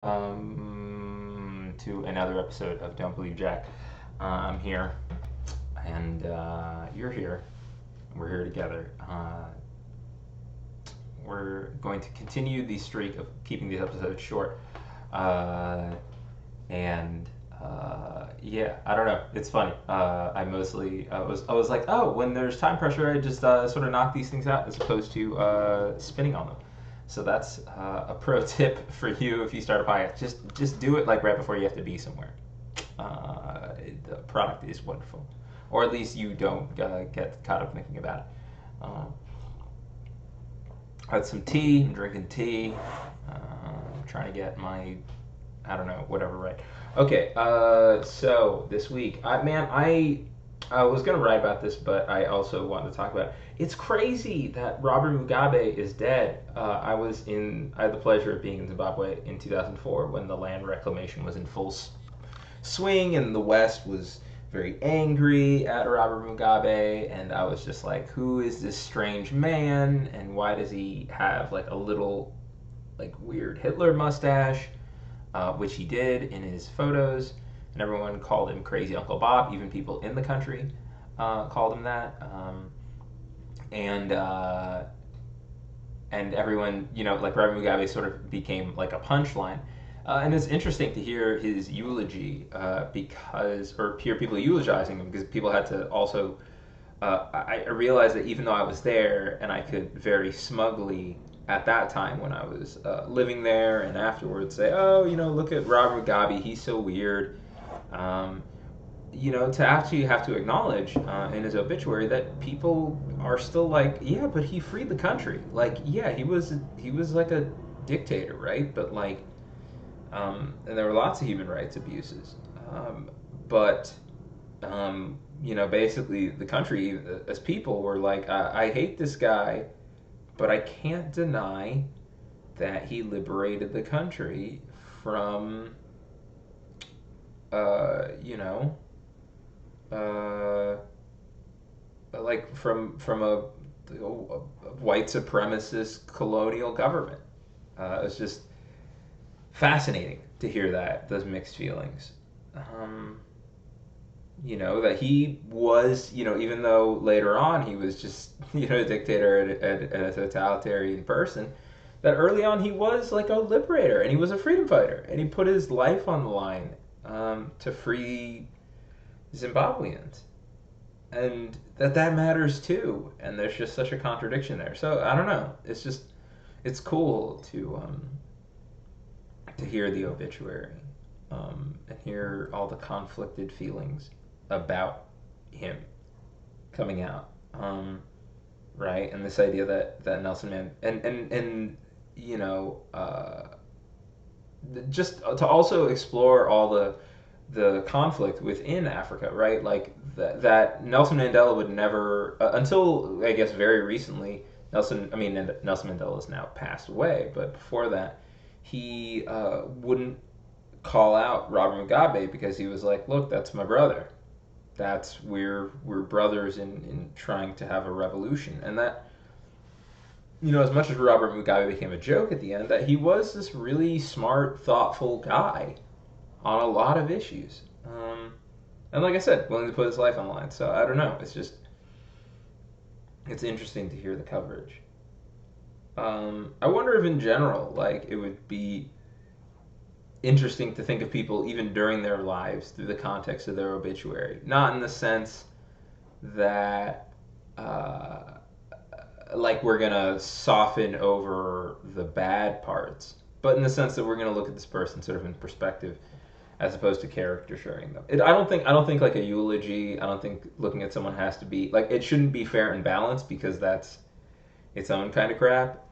To another episode of Don't Believe Jack. I'm here, and you're here. We're here together. We're going to continue the streak of keeping these episodes short. Uh, and yeah, I don't know. It's funny. I was like, oh, when there's time pressure, I just sort of knock these things out as opposed to spinning on them. So that's a pro tip for you if you start a podcast. Just do it like right before you have to be somewhere. The product is wonderful, or at least you don't get caught up thinking about it. Um, I had some tea. I'm drinking tea. I'm trying to get my I don't know, whatever, right? Okay, so this week, I was gonna write about this, but I also wanted to talk about it. It's crazy that Robert Mugabe is dead. I had the pleasure of being in Zimbabwe in 2004 when the land reclamation was in full swing, and the West was very angry at Robert Mugabe, and I was just like, who is this strange man, and why does he have like a little like weird Hitler mustache? Which he did in his photos, and everyone called him Crazy Uncle Bob. Even people in the country called him that, and and everyone, like Robert Mugabe, sort of became like a punchline. And it's interesting to hear his eulogy or hear people eulogizing him because people had to also. I realized that even though I was there and I could very smugly at that time when I was living there and afterwards say, oh, look at Robert Mugabe, he's so weird. Um, to actually have to acknowledge in his obituary that people are still like, yeah, but he freed the country. Like, yeah, he was like a dictator, right? But like, and there were lots of human rights abuses. But basically the country as people were like, I hate this guy, but I can't deny that he liberated the country from, uh, you know, uh, like from a white supremacist colonial government. It's just fascinating to hear those mixed feelings. Um, that he was, even though later on he was just, a dictator and a totalitarian person, that early on he was like a liberator and he was a freedom fighter and he put his life on the line to free Zimbabweans. And that matters too. And there's just such a contradiction there. So I don't know. It's cool to hear the obituary and hear all the conflicted feelings about him coming out, right? And this idea that Nelson Man and you know just to also explore all the conflict within Africa, right? Like that Nelson Mandela would never until I guess very recently. Nelson Mandela is now passed away, but before that, he wouldn't call out Robert Mugabe because he was like, "Look, that's my brother. That's we're brothers in trying to have a revolution." And that, as much as Robert Mugabe became a joke at the end, that he was this really smart, thoughtful guy on a lot of issues. And like I said, willing to put his life on the line. So I don't know. It's interesting to hear the coverage. I wonder if in general, like, it would be interesting to think of people even during their lives through the context of their obituary. Not in the sense that, like, we're going to soften over the bad parts, but in the sense that we're going to look at this person sort of in perspective as opposed to caricaturing them. I don't think like a eulogy. I don't think looking at someone has to be like it shouldn't be fair and balanced because that's its own kind of crap.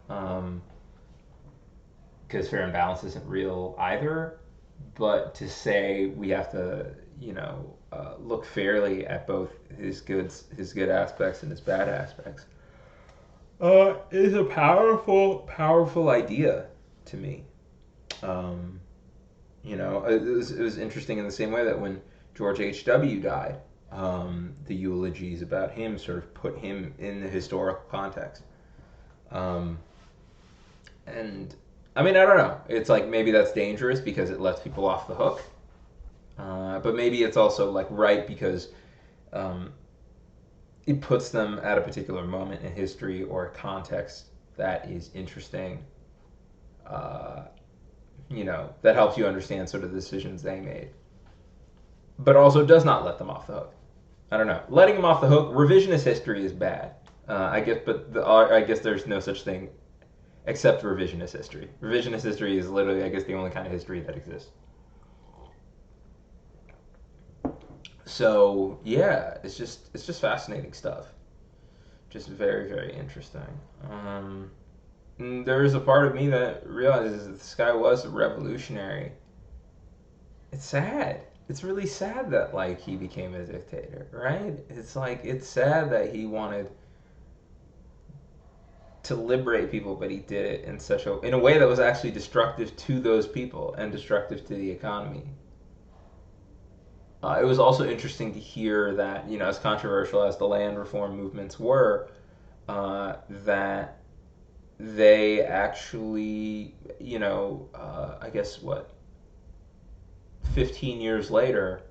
Because fair and balance isn't real either. But to say we have to, look fairly at both his good aspects and his bad aspects, is a powerful, powerful idea to me. Um, it was interesting in the same way that when George H.W. died, the eulogies about him sort of put him in the historical context. Um, and I mean, I don't know. It's like maybe that's dangerous because it lets people off the hook. But maybe it's also like right because um, it puts them at a particular moment in history or a context that is interesting. Uh, that helps you understand sort of the decisions they made, but also does not let them off the hook. I don't know. Letting them off the hook, revisionist history is bad. I guess, but I guess there's no such thing except revisionist history. Revisionist history is literally, I guess, the only kind of history that exists. So yeah, it's just fascinating stuff. Just very very interesting. Um, there is a part of me that realizes that this guy was a revolutionary. It's sad. It's really sad that like he became a dictator, right? It's like it's sad that he wanted to liberate people, but he did it in a way that was actually destructive to those people and destructive to the economy. It was also interesting to hear that, as controversial as the land reform movements were, that they actually, I guess what, 15 years later,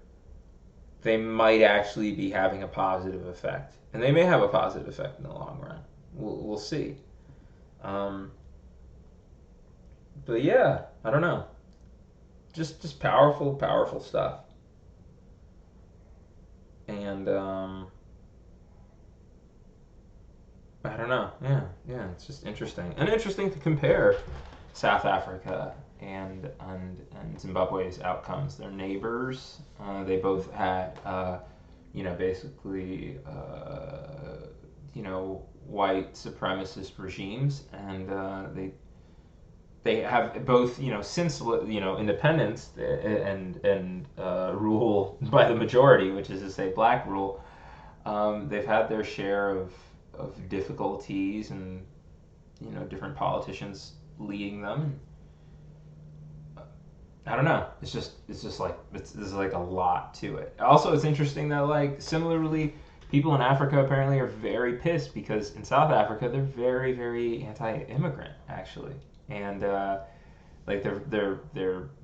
they might actually be having a positive effect. And they may have a positive effect in the long run. We'll see. Um, but yeah, I don't know. Just powerful, powerful stuff. And I don't know. Yeah, yeah, it's just interesting. And interesting to compare South Africa and Zimbabwe's outcomes. They're neighbors. They both had, basically, white supremacist regimes, and they have both, since independence and rule by the majority, which is to say black rule. They've had their share of difficulties and different politicians leading them. I don't know. It's just like there's like a lot to it. Also, it's interesting that like similarly, people in Africa apparently are very pissed because in South Africa they're very very anti-immigrant actually, and like there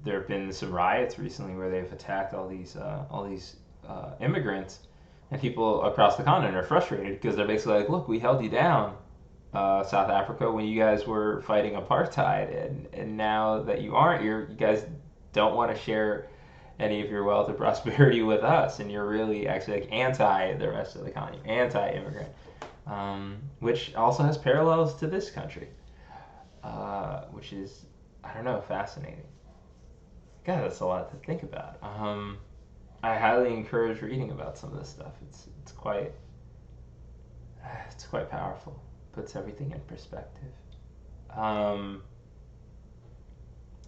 have been some riots recently where they've attacked all these immigrants, and people across the continent are frustrated because they're basically like, look, we held you down, South Africa, when you guys were fighting apartheid, and now that you aren't, you guys don't want to share any of your wealth or prosperity with us, and you're really actually like anti the rest of the continent, anti-immigrant, which also has parallels to this country, which is, I don't know, fascinating. God, that's a lot to think about. I highly encourage reading about some of this stuff. It's quite powerful. Puts everything in perspective. Um,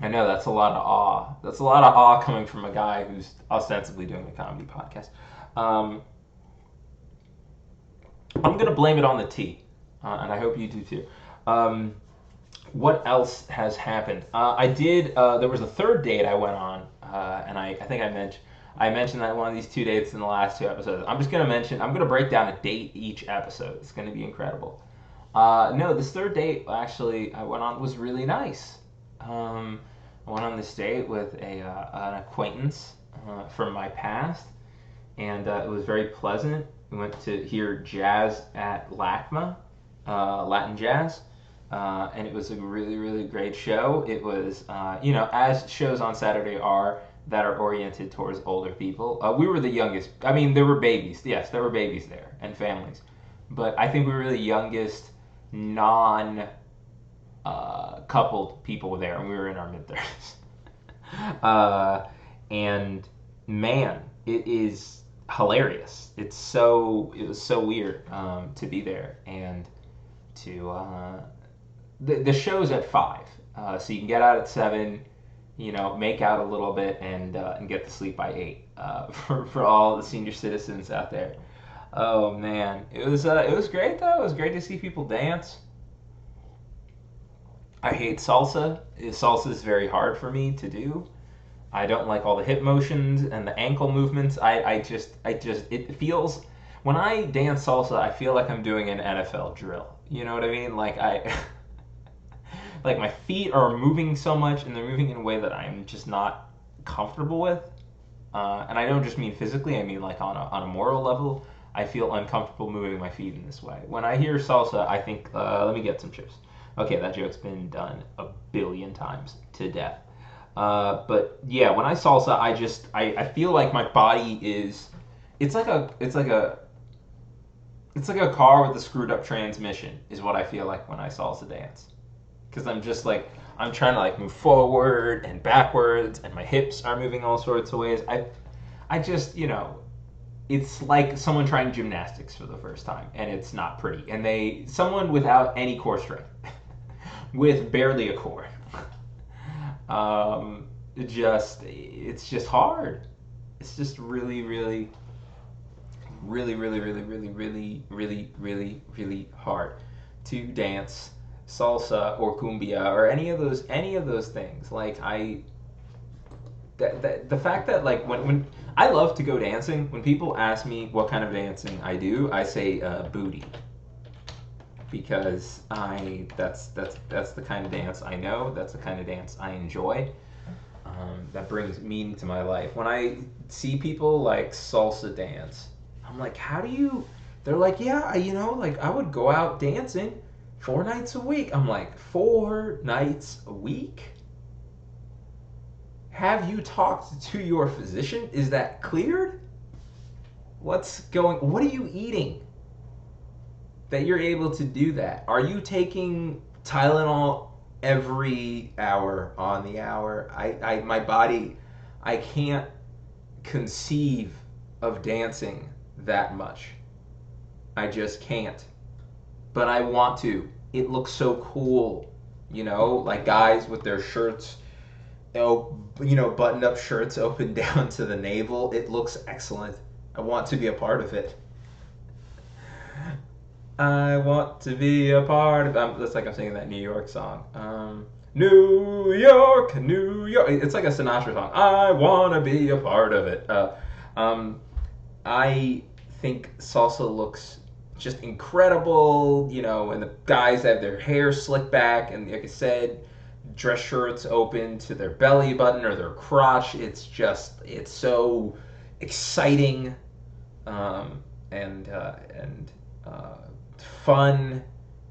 I know that's a lot of awe. That's a lot of awe coming from a guy who's ostensibly doing a comedy podcast. Um, I'm gonna blame it on the tea, and I hope you do too. Um, what else has happened? I did. There was a third date I went on, and I think I mentioned that one of these two dates in the last two episodes. I'm just gonna mention. I'm gonna break down a date each episode. It's gonna be incredible. No, this third date actually I went on was really nice. I went on this date with an acquaintance from my past, and it was very pleasant. We went to hear jazz at LACMA, Latin jazz, and it was a really, really great show. It was, as shows on Saturday are that are oriented towards older people. We were the youngest. I mean, there were babies. Yes, there were babies there and families, but I think we were the youngest non coupled people were there, and we were in our mid 30s. And man, it is hilarious. It was so weird to be there and to the show's at 5, so you can get out at 7. Make out a little bit and get to sleep by 8. For all the senior citizens out there. Oh man, it was great though. It was great to see people dance. I hate salsa. Salsa is very hard for me to do. I don't like all the hip motions and the ankle movements. It feels, when I dance salsa, I feel like I'm doing an NFL drill. You know what I mean? Like like my feet are moving so much and they're moving in a way that I'm just not comfortable with. And I don't just mean physically, I mean like on a moral level. I feel uncomfortable moving my feet in this way. When I hear salsa, I think, let me get some chips. Okay, that joke's been done a billion times to death. But yeah, when I salsa, I feel like my body is, it's like a car with a screwed up transmission is what I feel like when I salsa dance. Because I'm just like, I'm trying to like move forward and backwards, and my hips are moving all sorts of ways. I just, it's like someone trying gymnastics for the first time, and it's not pretty. And someone without any core strength, with barely a core. It's just hard. It's just really, really, really, really, really, really, really, really, really, really hard to dance salsa or cumbia or any of those things. Like the fact that like when I love to go dancing, when people ask me what kind of dancing I do, I say booty, because that's the kind of dance I know. That's the kind of dance I enjoy. That brings meaning to my life. When I see people like salsa dance, I'm like, how do you? They're like, yeah, like I would go out dancing 4 nights a week. I'm like, 4 nights a week? Have you talked to your physician? Is that cleared? What are you eating that you're able to do that? Are you taking Tylenol every hour on the hour? My body, I can't conceive of dancing that much. I just can't. But I want to. It looks so cool, like guys with their shirts, buttoned up shirts open down to the navel. It looks excellent. I want to be a part of it. I want to be a part of. That's like I'm singing that New York song. New York, New York. It's like a Sinatra song. I want to be a part of it. I think salsa looks just incredible, and the guys have their hair slicked back, and like I said, dress shirts open to their belly button or their crotch. It's so exciting, and fun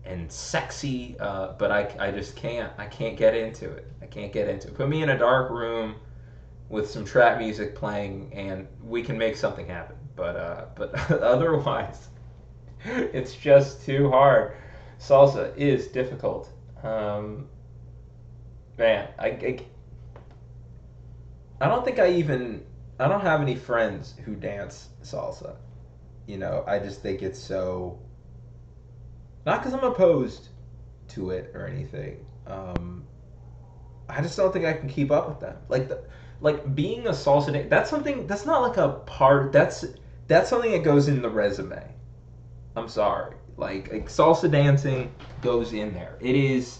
and sexy, but I just can't. I can't get into it. I can't get into it. Put me in a dark room with some trap music playing, and we can make something happen. But otherwise, it's just too hard. Salsa is difficult. Man, I don't think I don't have any friends who dance salsa. I just think it's so, not because I'm opposed to it or anything. I just don't think I can keep up with them. Like being a salsa that's something that's not like a part. That's something that goes in the resume. I'm sorry. Like salsa dancing goes in there. It is,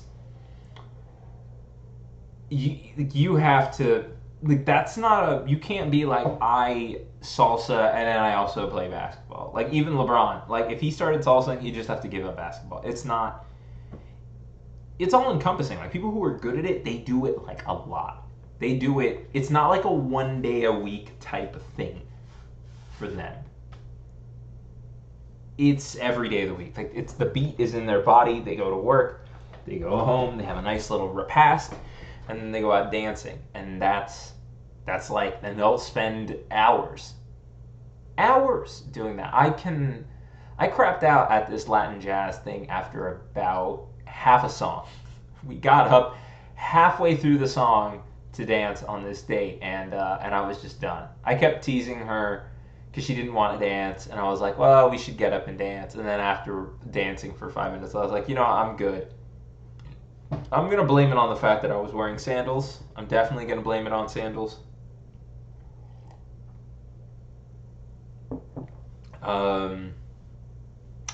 you have to, like, that's not a, you can't be like, I salsa and then I also play basketball. Like even LeBron, like if he started salsa, you just have to give up basketball. It's not, it's all encompassing. Like people who are good at it, they do it like a lot. They do it, it's not like a 1 day a week type of thing for them. It's every day of the week. Like it's, the beat is in their body. They go to work, they go home, they have a nice little repast, and then they go out dancing. And that's like, and they'll spend hours doing that. I crapped out at this Latin jazz thing after about half a song. We got up halfway through the song to dance on this date, and I was just done. I kept teasing her because she didn't want to dance, and I was like, well, we should get up and dance. And then after dancing for 5 minutes, I was like, I'm good. I'm gonna blame it on the fact that I was wearing sandals. I'm definitely gonna blame it on sandals. Um,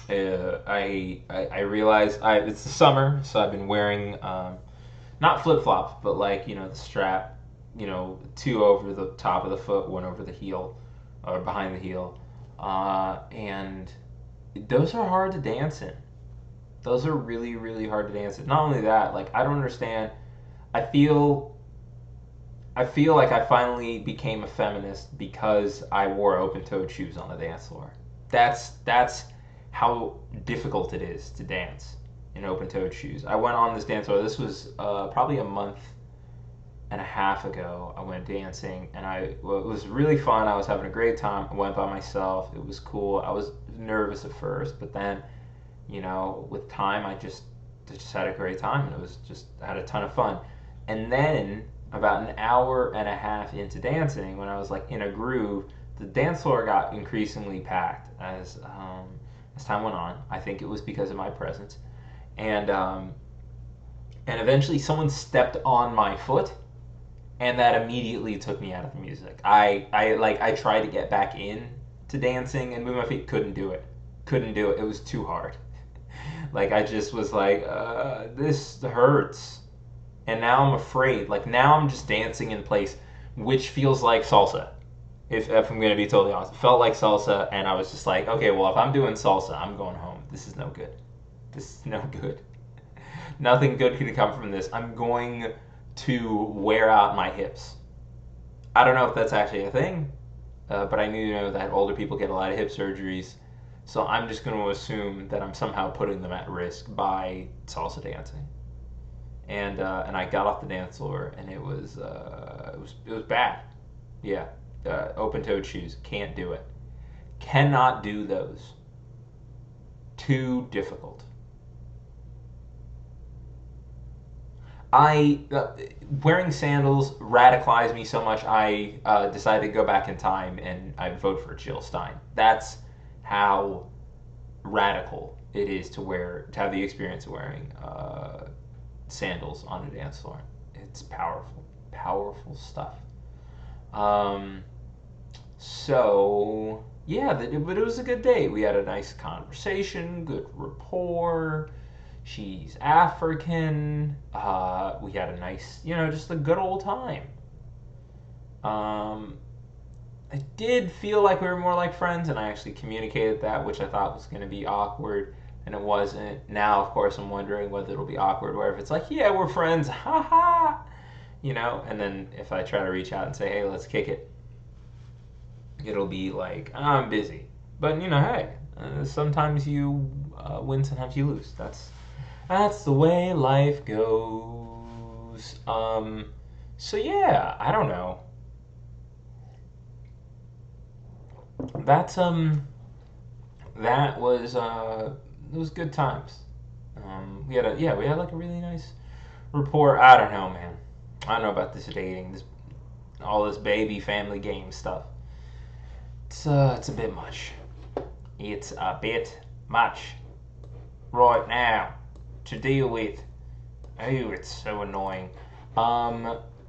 I realize it's the summer, so I've been wearing not flip flops, but like the strap, two over the top of the foot, one over the heel, or behind the heel, and those are hard to dance in. Those are really, really hard to dance. Not only that, like I don't understand. I feel I feel like I finally became a feminist because I wore open-toed shoes on the dance floor. That's how difficult it is to dance in open-toed shoes. I went on this dance floor. This was probably a month and a half ago. I went dancing, and well, it was really fun. I was having a great time. I went by myself. It was cool. I was nervous at first, but then with time, I just had a great time, and it was just I had a ton of fun. And then about an hour and a half into dancing, when I was like in a groove, the dance floor got increasingly packed as time went on. I think it was because of my presence, and eventually someone stepped on my foot, and that immediately took me out of the music. I tried to get back in to dancing and move my feet, couldn't do it, couldn't do it. It was too hard. Like I just was like, this hurts, and now I'm afraid. Like now I'm just dancing in place, which feels like salsa. If I'm gonna be totally honest, it felt like salsa, and I was just like, okay, well if I'm doing salsa, I'm going home. This is no good. This is no good. Nothing good can come from this. I'm going to wear out my hips. I don't know if that's actually a thing, but I know that older people get a lot of hip surgeries. So I'm just going to assume that I'm somehow putting them at risk by salsa dancing. And I got off the dance floor, and it was bad. Yeah, open-toed shoes, can't do it. Cannot do those. Too difficult. I Wearing sandals radicalized me so much. I decided to go back in time, and I'd vote for Jill Stein. That's how radical it is to have the experience of wearing sandals on a dance floor. It's powerful, powerful stuff. Um, so yeah, but it was a good day. We had a nice conversation, good rapport. She's African. We had a nice, just a good old time. Um, I did feel like we were more like friends, and I actually communicated that, which I thought was going to be awkward, and it wasn't. Now, of course, I'm wondering whether it'll be awkward, where if it's like, yeah, we're friends, haha, and then if I try to reach out and say, hey, let's kick it, it'll be like, I'm busy. But, hey, sometimes you win, sometimes you lose. That's the way life goes. So yeah, I don't know. That's that was it was good times. We had like a really nice rapport. I don't know, man. I don't know about this dating, all this baby family game stuff. It's a bit much. It's a bit much right now to deal with. Oh, it's so annoying.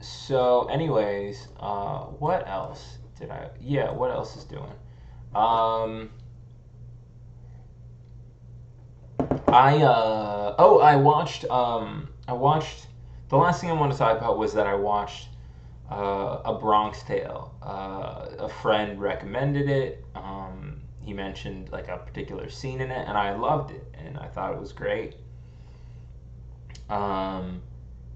So, anyways, what else did I? Yeah, what else is doing? Um, I watched. The last thing I want to talk about was that I watched a Bronx Tale. A friend recommended it. He mentioned like a particular scene in it, and I loved it, and I thought it was great. Um,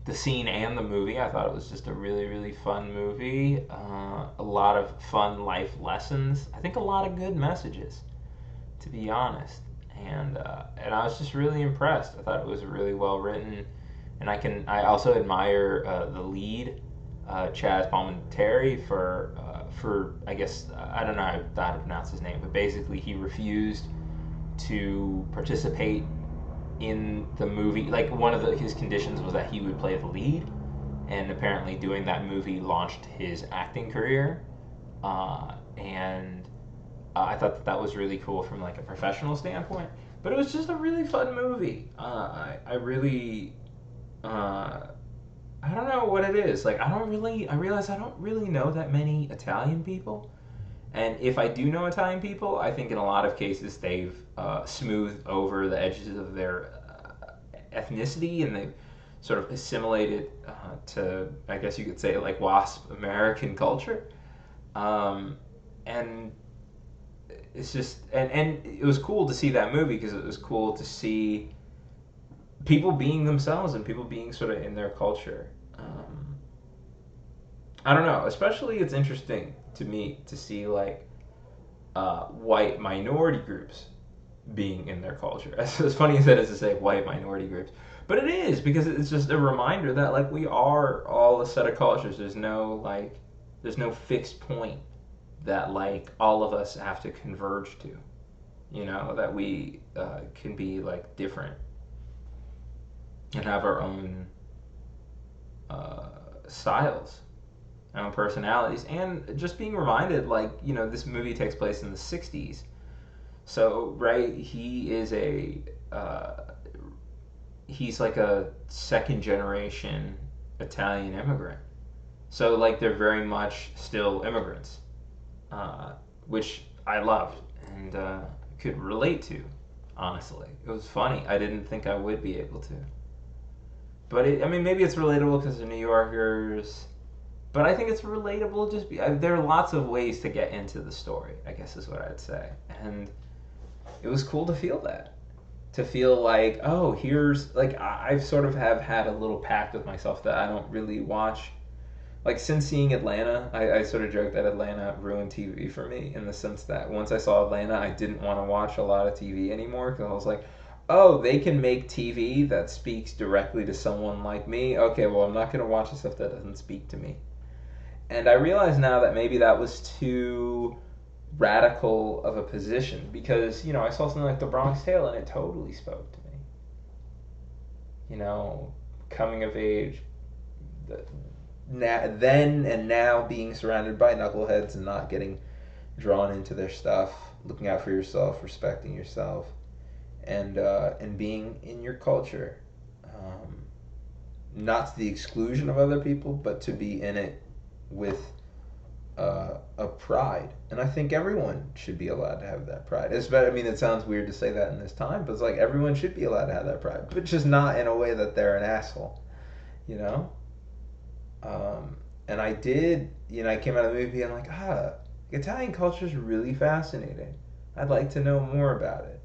the scene and the movie, I thought it was just a really, really fun movie. A lot of fun life lessons. I think a lot of good messages, to be honest. And I was just really impressed. I thought it was really well written, and I also admire the lead, Chaz Palminteri, for I guess I don't know how to pronounce his name, but basically he refused to participate in the movie. Like one of his conditions was that he would play the lead, and apparently doing that movie launched his acting career. And I thought that was really cool from like a professional standpoint. But it was just a really fun movie. I really I don't know what it is. Like I realize I don't really know that many Italian people. And if I do know Italian people, I think in a lot of cases they've smoothed over the edges of their ethnicity, and they've sort of assimilated to, I guess you could say, like WASP American culture. And it's just, and it was cool to see that movie because it was cool to see people being themselves and people being sort of in their culture. I don't know. Especially, it's interesting to me to see like white minority groups being in their culture. As funny as that is to say, white minority groups, but it is because it's just a reminder that like we are all a set of cultures. There's no fixed point that like all of us have to converge to. You know that we can be like different and have our own styles, our own personalities, and just being reminded like this movie takes place in the '60s. So right, he's like a second generation Italian immigrant. So like they're very much still immigrants, which I loved and could relate to. Honestly, it was funny. I didn't think I would be able to, but I mean, maybe it's relatable because they're New Yorkers. But I think it's relatable. There are lots of ways to get into the story, I guess is what I'd say, and it was cool to feel that. To feel like, oh, here's like I've sort of have had a little pact with myself that I don't really watch. Like since seeing Atlanta, I sort of joked that Atlanta ruined TV for me in the sense that once I saw Atlanta, I didn't want to watch a lot of TV anymore because I was like, oh, they can make TV that speaks directly to someone like me. Okay, well, I'm not going to watch the stuff that doesn't speak to me. And I realize now that maybe that was too radical of a position because I saw something like the Bronx Tale and it totally spoke to me. Coming of age, then and now being surrounded by knuckleheads and not getting drawn into their stuff, looking out for yourself, respecting yourself, and being in your culture, not to the exclusion of other people, but to be in it with a pride. And I think everyone should be allowed to have that pride. I mean, it sounds weird to say that in this time, but it's like everyone should be allowed to have that pride, but just not in a way that they're an asshole, you know? And I did, I came out of the movie being like, Italian culture is really fascinating. I'd like to know more about it.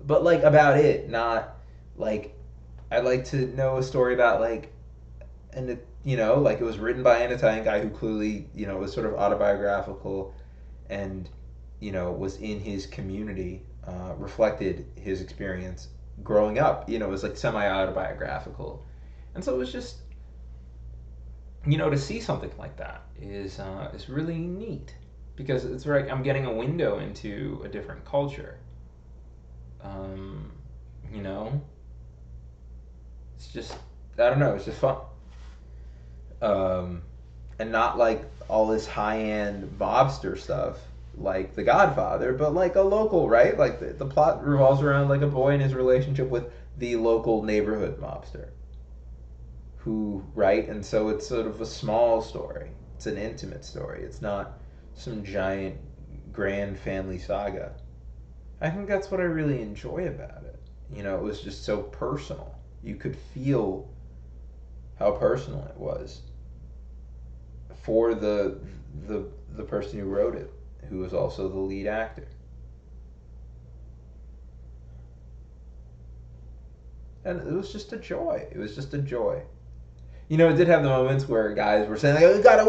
But, like, about it, not, like, I'd like to know a story about, like, like it was written by an Italian guy who clearly, was sort of autobiographical and, was in his community, reflected his experience growing up. It was like semi-autobiographical. And so it was just, to see something like that is really neat because it's like I'm getting a window into a different culture. Um, you know, it's just, I don't know, it's just fun. And not like all this high-end mobster stuff like The Godfather, but like a local, right? Like the plot revolves around like a boy and his relationship with the local neighborhood mobster. Who, right? And so it's sort of a small story. It's an intimate story. It's not some giant grand family saga. I think that's what I really enjoy about it. It was just so personal. You could feel how personal it was for the person who wrote it, who was also the lead actor. And it was just a joy. It was just a joy. It did have the moments where guys were saying like, "Oh, you got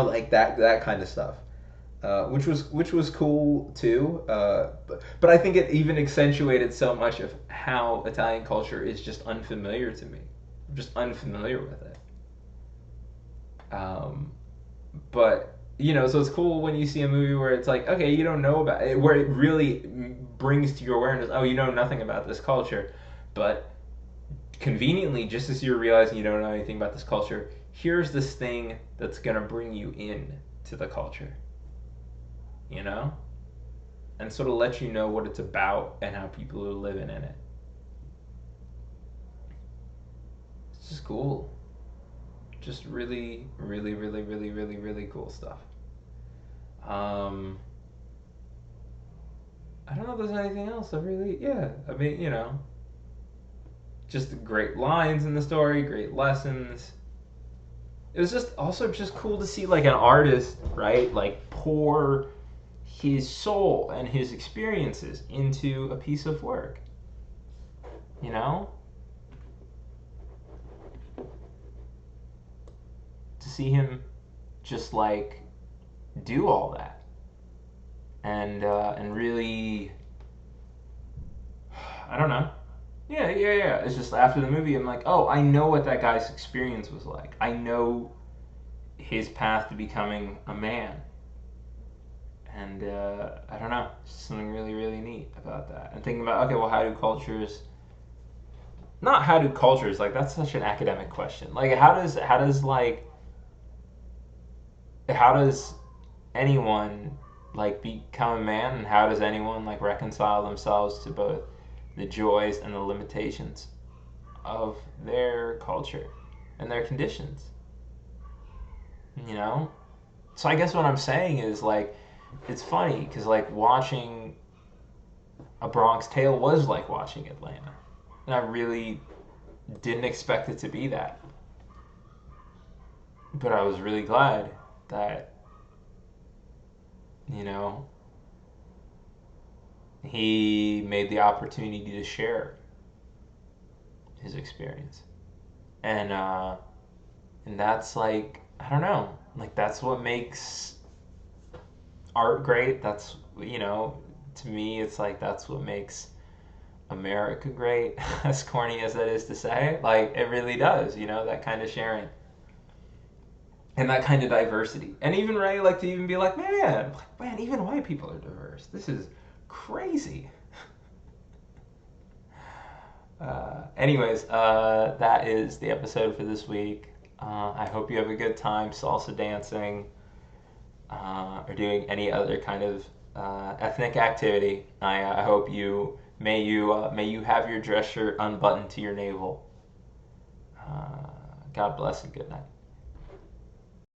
like that kind of stuff, which was cool too. But I think it even accentuated so much of how Italian culture is just unfamiliar to me. I'm just unfamiliar with it. But so it's cool when you see a movie where it's like, okay, you don't know about it, where it really brings to your awareness, oh, you know nothing about this culture, but conveniently, just as you're realizing you don't know anything about this culture, here's this thing that's gonna bring you in to the culture, and sort of let you know what it's about and how people are living in it. It's just cool. Just really, really, really, really, really, really cool stuff. I don't know if there's anything else. I mean, just great lines in the story, great lessons. It was just also just cool to see like an artist, right? Like pour his soul and his experiences into a piece of work. You know? to see him just like do all that and really, I don't know. Yeah, yeah, yeah. It's just after the movie, I'm like, oh, I know what that guy's experience was like. I know his path to becoming a man, and I don't know, something really, really neat about that. And thinking about, okay, well, how do cultures? Not how do cultures, like that's such an academic question. Like, how does anyone like become a man, and how does anyone like reconcile themselves to both the joys and the limitations of their culture and their conditions, you know? So I guess what I'm saying is like it's funny because like watching A Bronx Tale was like watching Atlanta, and I really didn't expect it to be that, but I was really glad that, you know, he made the opportunity to share his experience, and and that's like, I don't know, like that's what makes art great. That's, you know, to me it's like that's what makes America great. As corny as that is to say, like it really does, you know, that kind of sharing and that kind of diversity. And even Ray, like to even be like, man, even white people are diverse. This is crazy. Anyways, that is the episode for this week. I hope you have a good time salsa dancing or doing any other kind of ethnic activity. I hope may you have your dress shirt unbuttoned to your navel. God bless and good night.